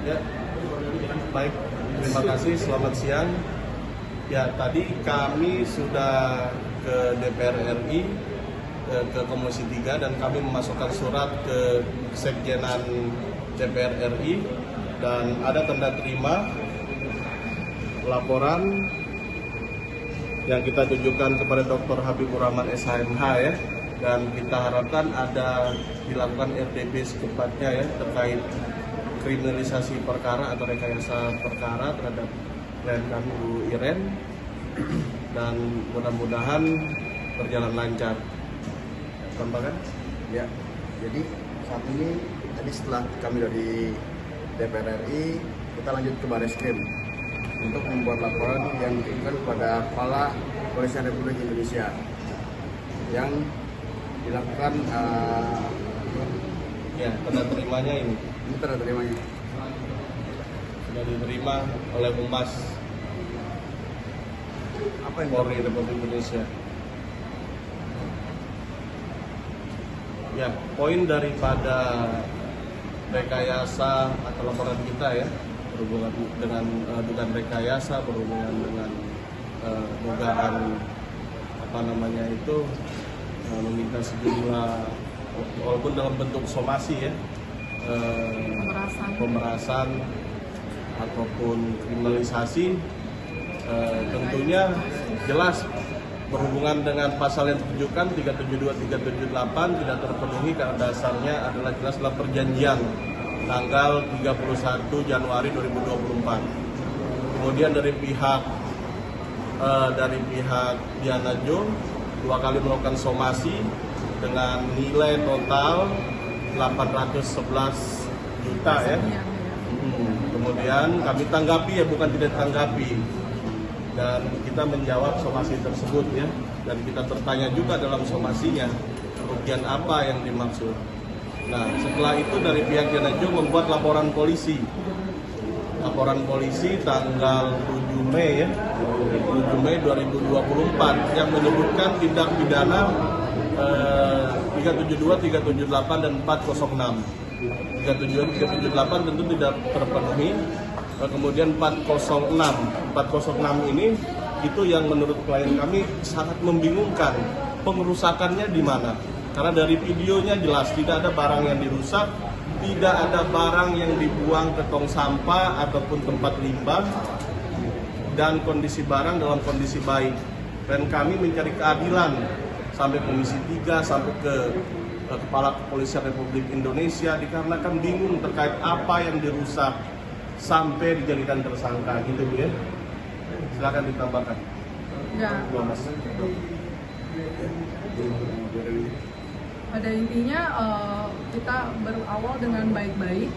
Ya, baik. Terima kasih. Selamat siang. Ya, tadi kami sudah ke DPR RI, ke Komisi 3, dan kami memasukkan surat ke Sekjenan DPR RI, dan ada tanda terima laporan yang kita tujukan kepada Dr. Habibur Rahman SHMH ya, dan kita harapkan ada dilakukan RDP secepatnya ya terkait kriminalisasi perkara atau rekayasa perkara terhadap klien kami Bu Iren, dan mudah-mudahan berjalan lancar. Tambahkan? Ya, jadi saat ini tadi setelah kami dari DPR RI, kita lanjut ke Barreskrim untuk membuat laporan yang ditujukan kepada Kepala Kepolisian Republik Indonesia yang dilakukan Ya, tanda terimanya ini tanda terimanya sudah diterima oleh Humas apa yang Polri Republik Indonesia. Ya, poin daripada rekayasa atau laporan kita ya berhubungan dengan dugaan rekayasa, berhubungan dengan dugaan meminta sejumlah, walaupun dalam bentuk somasi ya, pemerasan ataupun kriminalisasi, tentunya jelas berhubungan dengan pasal yang ditujukan 372, 378 tidak terpenuhi karena dasarnya adalah jelas dalam perjanjian tanggal 31 Januari 2024. Kemudian dari pihak Diana Jo 2 kali melakukan somasi dengan nilai total 811 juta ya. Kemudian kami tanggapi ya, bukan tidak tanggapi, dan kita menjawab somasi tersebut ya, dan kita bertanya juga dalam somasinya kerugian apa yang dimaksud. Nah, setelah itu dari pihak Dianajo membuat laporan polisi tanggal 7 Mei ya, 7 Mei 2024 yang menyebutkan tindak pidana 372, 378 dan 406. 372, 378 tentu tidak terpenuhi. Kemudian 406 ini itu yang menurut klien kami sangat membingungkan. Pengerusakannya di mana? Karena dari videonya jelas tidak ada barang yang dirusak, tidak ada barang yang dibuang ke tong sampah ataupun tempat limbah, dan kondisi barang dalam kondisi baik. Dan kami mencari keadilan sampai Komisi 3, sampai ke Kepala Kepolisian Republik Indonesia, dikarenakan bingung terkait apa yang dirusak sampai dijadikan tersangka gitu ya. Silakan ditambahkan. Ya. Pada intinya kita berawal dengan baik-baik.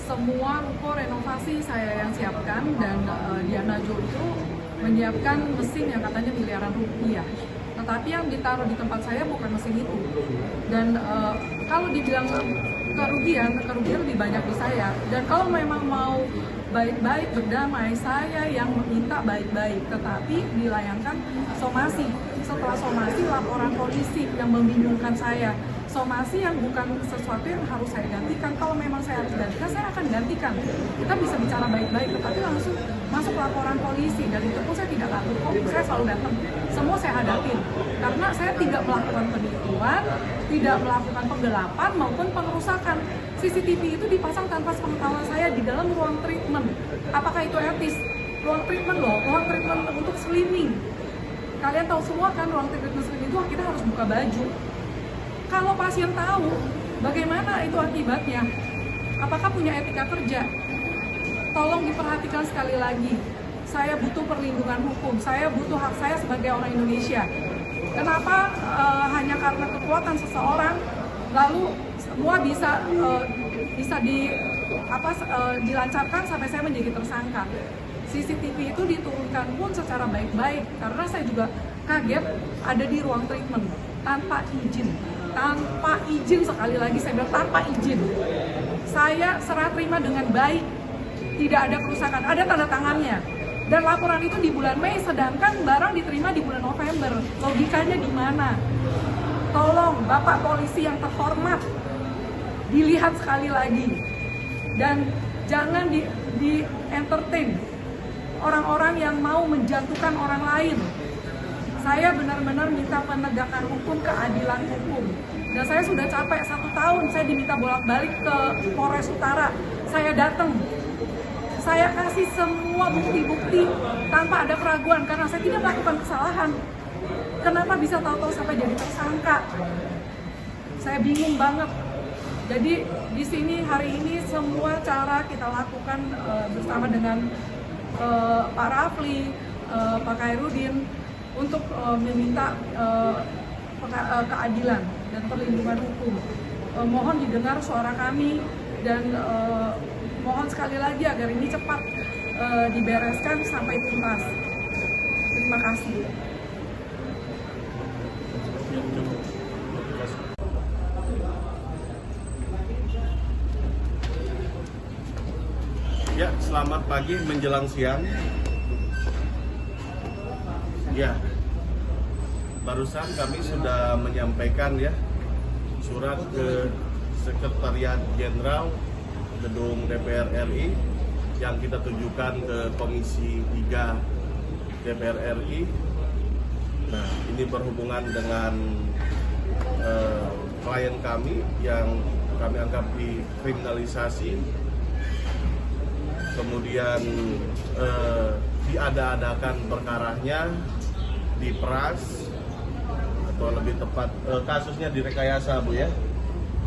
Semua ruko renovasi saya yang siapkan, dan Diana Jo itu menyiapkan mesin yang katanya miliaran rupiah. Tetapi yang ditaruh di tempat saya bukan mesin itu. Dan kalau dibilang kerugian lebih banyak di saya. Dan kalau memang mau baik-baik berdamai, saya yang meminta baik-baik, tetapi dilayangkan somasi. Setelah somasi, laporan polisi yang membingungkan saya. Somasi yang bukan sesuatu yang harus saya gantikan. Kalau memang saya harus gantikan, saya akan gantikan. Kita bisa bicara baik-baik, tetapi langsung masuk laporan polisi. Dan itu pun saya tidak atur kok, saya selalu datang. Semua saya hadapin. Karena saya tidak melakukan penipuan, tidak melakukan penggelapan maupun pengerusakan. CCTV itu dipasang tanpa sepengetahuan saya di dalam ruang treatment. Apakah itu etis? Ruang treatment loh, ruang treatment untuk slimming. Kalian tahu semua kan, ruang treatment slimming itu kita harus buka baju. Kalau pasien tahu, bagaimana itu akibatnya? Apakah punya etika kerja? Tolong diperhatikan sekali lagi. Saya butuh perlindungan hukum. Saya butuh hak saya sebagai orang Indonesia. Kenapa hanya karena kekuatan seseorang, lalu semua bisa dilancarkan sampai saya menjadi tersangka? CCTV itu diturunkan pun secara baik-baik, karena saya juga kaget ada di ruang treatment tanpa izin sekali lagi saya bilang tanpa izin. Saya serah terima dengan baik, tidak ada kerusakan, ada tanda tangannya. Dan laporan itu di bulan Mei, sedangkan barang diterima di bulan November. Logikanya di mana? Tolong Bapak Polisi yang terhormat, dilihat sekali lagi. Dan jangan di entertain orang-orang yang mau menjatuhkan orang lain. Saya benar-benar minta penegakan hukum, keadilan hukum. Dan saya sudah capek 1 tahun, saya diminta bolak-balik ke Polres Utara. Saya datang, saya kasih semua bukti-bukti tanpa ada keraguan karena saya tidak melakukan kesalahan. Kenapa bisa tahu-tahu sampai jadi tersangka? Saya bingung banget. Jadi di sini hari ini semua cara kita lakukan bersama dengan Pak Rafli, Pak Khairuddin untuk meminta keadilan dan perlindungan hukum. Mohon didengar suara kami dan mohon sekali lagi agar ini cepat dibereskan sampai tuntas. Terima kasih. Ya, selamat pagi menjelang siang. Ya, barusan kami sudah menyampaikan ya surat ke Sekretariat Jenderal Gedung DPR RI yang kita tujukan ke Komisi 3 DPR RI. Nah, ini berhubungan dengan klien kami yang kami anggap dikriminalisasi, kemudian diada-adakan perkaranya, diperas, atau lebih tepat kasusnya direkayasa, Bu ya.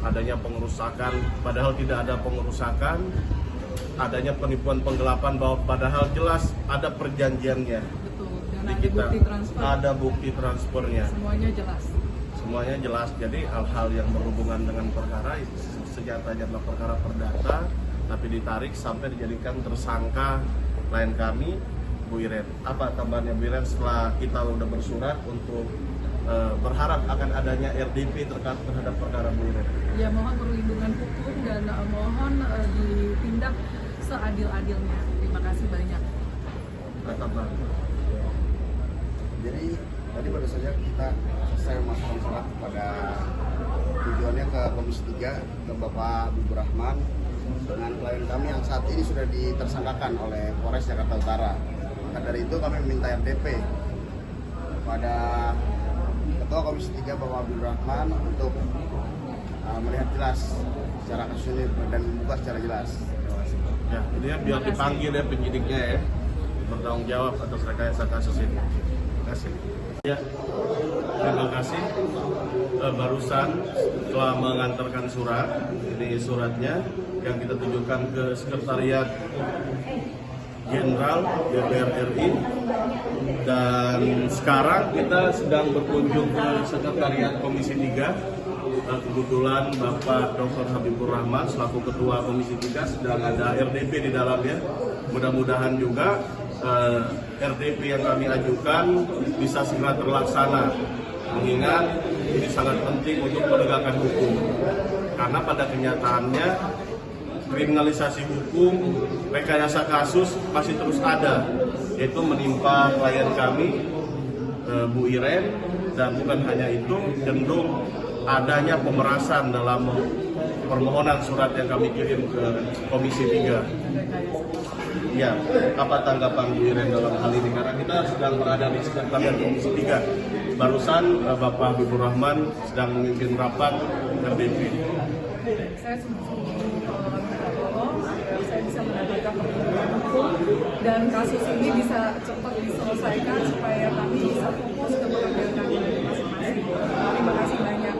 Adanya pengerusakan, padahal tidak ada pengerusakan, adanya penipuan penggelapan, bahwa padahal jelas ada perjanjiannya. Betul, dan Di ada kita bukti transfer. ada bukti transfernya. Semuanya jelas. Semuanya jelas. Jadi hal-hal yang berhubungan dengan perkara itu sejatinya adalah perkara perdata, tapi ditarik sampai dijadikan tersangka klien kami, Bu Iren. Apa tambahannya Bu Iren setelah kita udah bersurat untuk berharap akan adanya RDP terhadap perkara Bu Iren? Ya, mohon perlindungan hukum dan mohon ditindak seadil-adilnya. Terima kasih banyak. Tambah. Jadi tadi baru saja kita selesai memasukkan surat kepada tujuannya ke Komisi 3 ke Bapak Habibur Rahman dengan klien kami yang saat ini sudah ditersangkakan oleh Polres Jakarta Utara. Maka dari itu kami meminta RDP kepada Ketua Komisi 3 Bapak Habibur Rahman untuk melihat jelas secara kasus ini dan membuka secara jelas. Ya, ini ya biar dipanggil ya penyidiknya ya, bertanggung jawab atas rekayasa kasus ini. Terima kasih. Ya, terima kasih. Barusan telah mengantarkan surat, ini suratnya yang kita tujukan ke Sekretariat Jenderal DPR RI, dan sekarang kita sedang berkunjung ke Sekretariat Komisi 3. Kebetulan Bapak Dr. Habibur Rahman selaku Ketua Komisi 3 sedang ada RDP di dalamnya. Mudah-mudahan juga RDP yang kami ajukan bisa segera terlaksana, mengingat ini sangat penting untuk penegakan hukum. Karena pada kenyataannya kriminalisasi hukum, rekayasa kasus masih terus ada, yaitu menimpa klien kami, Bu Iren, dan bukan hanya itu, cenderung adanya pemerasan dalam permohonan surat yang kami kirim ke Komisi 3. Ya, apa tanggapan Bu Iren dalam hal ini? Karena kita sedang berada di Sekretariat Komisi 3. Barusan Bapak Habibur Rahman sedang memimpin rapat RDP. Saya tolong saya bisa mendapatkan perlindungan hukum dan kasus ini bisa cepat diselesaikan supaya kami bisa fokus ke pekerjaan kami masing-masing. Terima kasih banyak.